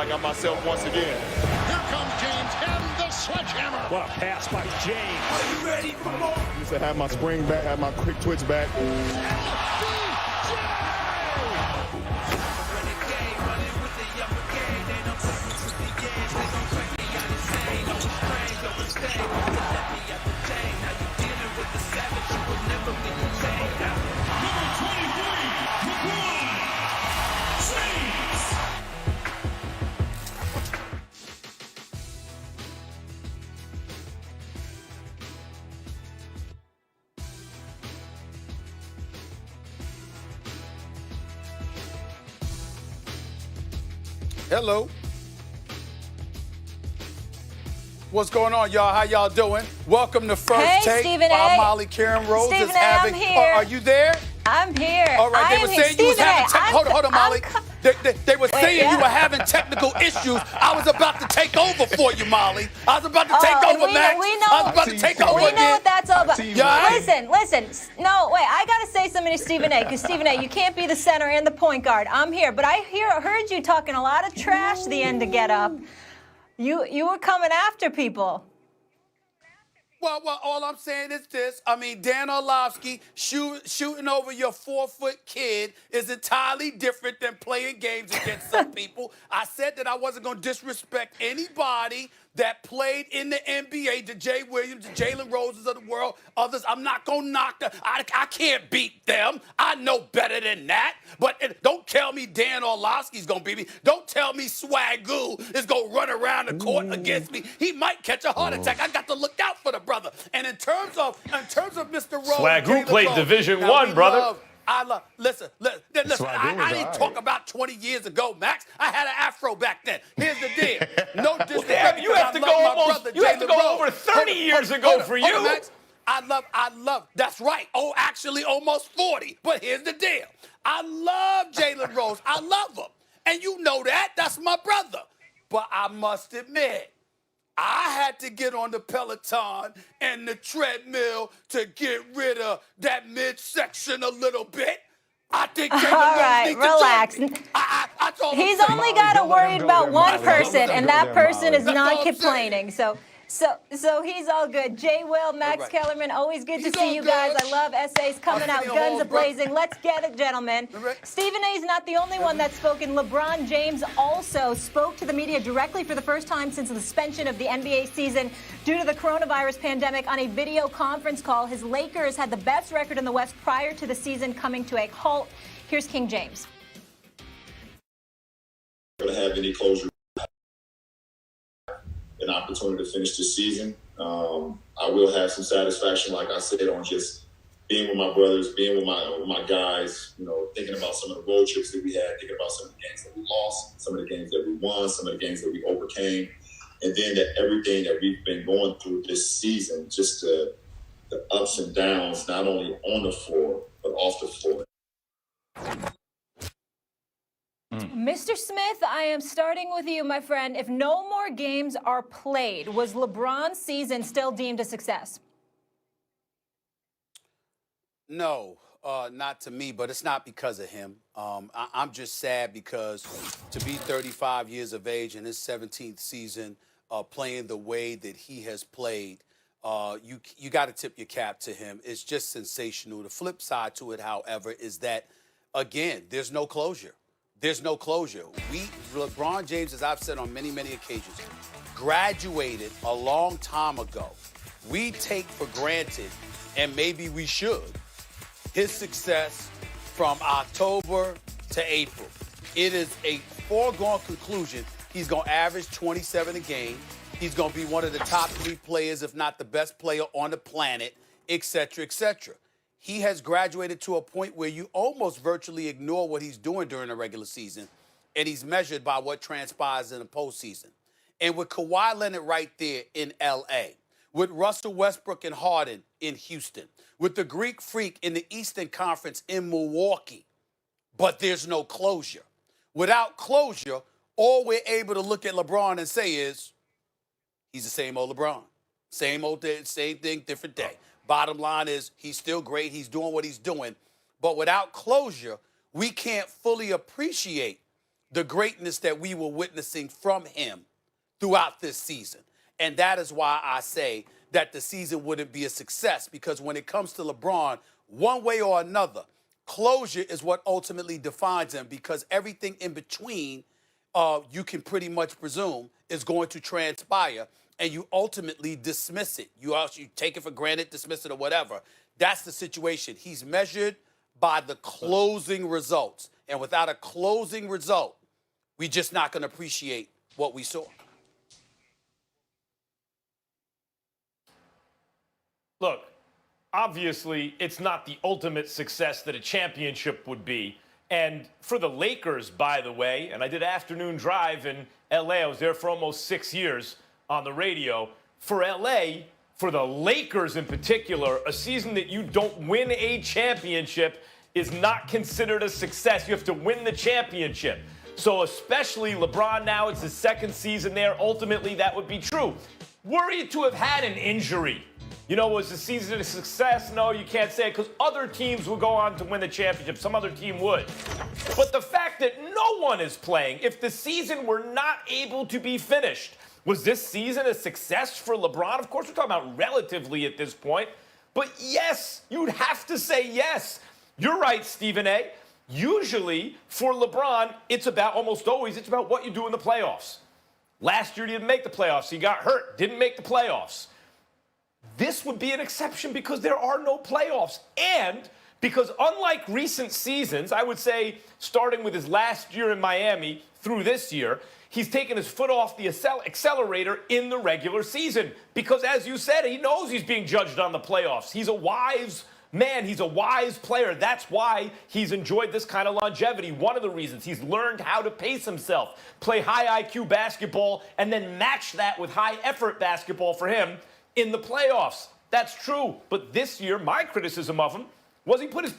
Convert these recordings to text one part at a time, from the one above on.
I got myself once again. Here comes James and the sledgehammer. What a pass by James. Are you ready for more? I used to have my spring back, have my quick twitch back. Hello. What's going on, y'all? How y'all doing? Welcome to First Take Stephen by A. Molly Karen Rose. Stephen is A, having. I'm here. Are you there? I'm here. All right. They were saying you was having. Hold on, Molly. They were saying you were having technical issues. I was about to take over for you, Molly. I was about to take over, Max. We know, I was about to take over we again. know what that's all about. Yeah, Listen. No, wait. I gotta say something to Stephen A. Because Stephen A. You can't be the center and the point guard. I'm here, but I heard you talking a lot of trash the end to Get Up. You were coming after people. Well, all I'm saying is this. I mean, Dan Orlovsky shooting over your 4-foot kid is entirely different than playing games against some people. I said that I wasn't going to disrespect anybody that played in the NBA, the Jay Williams, the Jalen Roses of the world, others. I'm not going to knock them. I can't beat them. I know better than that. But don't tell me Dan Orlovsky's going to beat me. Don't tell me Swagoo is going to run around the court against me. He might catch a heart attack. I got to look out for the brother. And in terms of Mr. Rose, Swagoo played Division I, brother. Listen. I didn't talk about 20 years ago, Max. I had an afro back then. Here's the deal. No disrespect. You have to go over 30 years ago for you. Max. I love. That's right. Oh, actually, almost 40. But here's the deal. I love Jalen Rose. I love him, and you know that. That's my brother. But I must admit, I had to get on the Peloton and the treadmill to get rid of that midsection a little bit. I think Jalen Rose needs relax. to join me. He's only got to worry about one person, and that person is not complaining. So he's all good. Jay Will, Max Kellerman, always good to see you guys. I love essays coming out, guns a-blazing. Let's get it, gentlemen. Stephen A. is not the only one that's spoken. LeBron James also spoke to the media directly for the first time since the suspension of the NBA season due to the coronavirus pandemic on a video conference call. His Lakers had the best record in the West prior to the season coming to a halt. Here's King James. Going to have any closure. An opportunity to finish this season. I will have some satisfaction, like I said, on just being with my brothers, being with my guys, thinking about some of the road trips that we had, thinking about some of the games that we lost, some of the games that we won, some of the games that we overcame, and then that everything that we've been going through this season, just the ups and downs, not only on the floor, but off the floor. Mr. Smith, I am starting with you, my friend. If no more games are played, was LeBron's season still deemed a success? No, not to me, but it's not because of him. I'm just sad because to be 35 years of age in his 17th season, playing the way that he has played, you got to tip your cap to him. It's just sensational. The flip side to it, however, is that, again, there's no closure. There's no closure. LeBron James, as I've said on many, many occasions, graduated a long time ago. We take for granted, and maybe we should, his success from October to April. It is a foregone conclusion. He's going to average 27 a game. He's going to be one of the top 3 players, if not the best player on the planet, et cetera, et cetera. He has graduated to a point where you almost virtually ignore what he's doing during the regular season, and he's measured by what transpires in the postseason. And with Kawhi Leonard right there in L.A., with Russell Westbrook and Harden in Houston, with the Greek Freak in the Eastern Conference in Milwaukee, but there's no closure. Without closure, all we're able to look at LeBron and say is, he's the same old LeBron. Same old day, same thing, different day. Bottom line is he's still great. He's doing what he's doing. But without closure, we can't fully appreciate the greatness that we were witnessing from him throughout this season. And that is why I say that the season wouldn't be a success, because when it comes to LeBron, one way or another, closure is what ultimately defines him, because everything in between, you can pretty much presume is going to transpire, and you ultimately dismiss it. You take it for granted, dismiss it, or whatever. That's the situation. He's measured by the closing results. And without a closing result, we're just not going to appreciate what we saw. Look, obviously, it's not the ultimate success that a championship would be. And for the Lakers, by the way, and I did afternoon drive in L.A. I was there for almost 6 years on the radio. For L.A., for the Lakers in particular, a season that you don't win a championship is not considered a success. You have to win the championship. So especially LeBron now, it's his second season there. Ultimately, that would be true. Were he to have had an injury, was the season a success? No, you can't say it, because other teams will go on to win the championship. Some other team would. But the fact that no one is playing, if the season were not able to be finished, was this season a success for LeBron? Of course, we're talking about relatively at this point. But yes, you'd have to say yes. You're right, Stephen A. Usually, for LeBron, it's about what you do in the playoffs. Last year, he didn't make the playoffs. He got hurt, didn't make the playoffs. This would be an exception because there are no playoffs. And because unlike recent seasons, I would say starting with his last year in Miami through this year, he's taken his foot off the accelerator in the regular season. Because as you said, he knows he's being judged on the playoffs. He's a wise man. He's a wise player. That's why he's enjoyed this kind of longevity. One of the reasons he's learned how to pace himself, play high IQ basketball, and then match that with high effort basketball for him in the playoffs. That's true. But this year, my criticism of him was he put the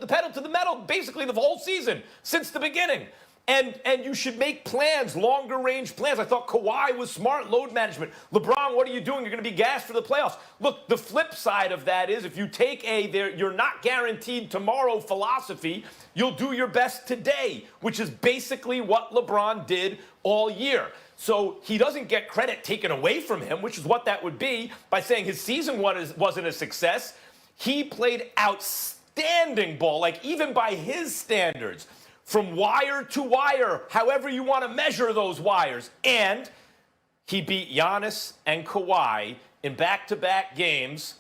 pedal to the metal basically the whole season since the beginning. And you should make plans, longer range plans. I thought Kawhi was smart, load management. LeBron, what are you doing? You're going to be gassed for the playoffs. Look, the flip side of that is if you take you're not guaranteed tomorrow philosophy, you'll do your best today, which is basically what LeBron did all year. So he doesn't get credit taken away from him, which is what that would be, by saying his season wasn't a success. He played outstanding ball, like even by his standards, from wire to wire, however you want to measure those wires. And he beat Giannis and Kawhi in back-to-back games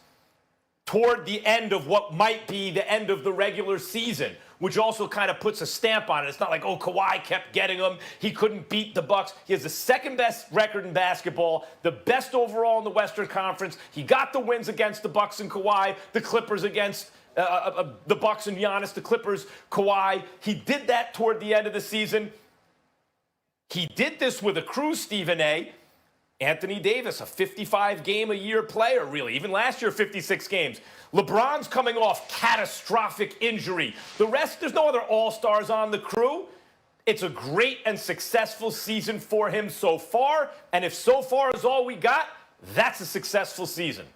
toward the end of what might be the end of the regular season, which also kind of puts a stamp on it. It's not like, Kawhi kept getting him. He couldn't beat the Bucks. He has the second best record in basketball, the best overall in the Western Conference. He got the wins against the Bucks and Kawhi, the Clippers against the Bucks and Giannis, the Clippers, Kawhi. He did that toward the end of the season. He did this with a crew, Stephen A. Anthony Davis, a 55-game-a-year player, really. Even last year, 56 games. LeBron's coming off catastrophic injury. The rest, there's no other all-stars on the crew. It's a great and successful season for him so far. And if so far is all we got, that's a successful season.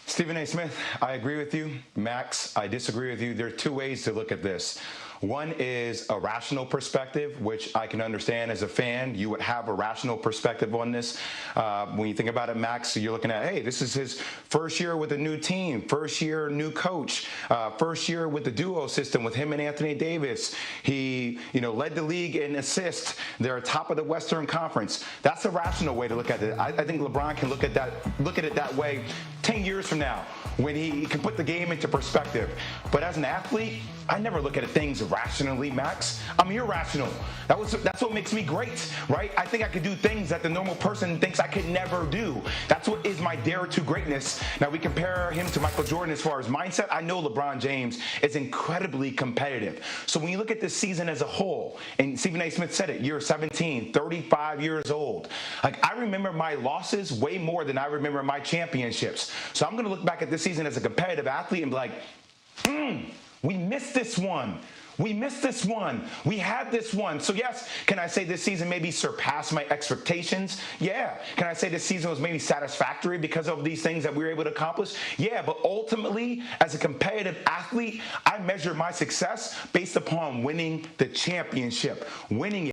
Stephen A. Smith, I agree with you. Max, I disagree with you. There are two ways to look at this. One is a rational perspective, which I can understand as a fan. You would have a rational perspective on this. When you think about it, Max, you're looking at, hey, this is his first year with a new team, first year new coach, first year with the duo system with him and Anthony Davis. He, led the league in assists. They're top of the Western Conference. That's a rational way to look at it. I think LeBron can look at it that way 10 years from now, when he can put the game into perspective. But as an athlete, I never look at things rationally, Max. I'm irrational. That's what makes me great, right? I think I could do things that the normal person thinks I could never do. That's what is my dare to greatness. Now, we compare him to Michael Jordan as far as mindset. I know LeBron James is incredibly competitive. So when you look at this season as a whole, and Stephen A. Smith said it, year 17, 35 years old. Like, I remember my losses way more than I remember my championships. So I'm going to look back at this season as a competitive athlete and be like, we missed this one. We missed this one. We had this one. So yes, can I say this season maybe surpassed my expectations? Yeah. Can I say this season was maybe satisfactory because of these things that we were able to accomplish? Yeah, but ultimately, as a competitive athlete, I measure my success based upon winning the championship, winning it.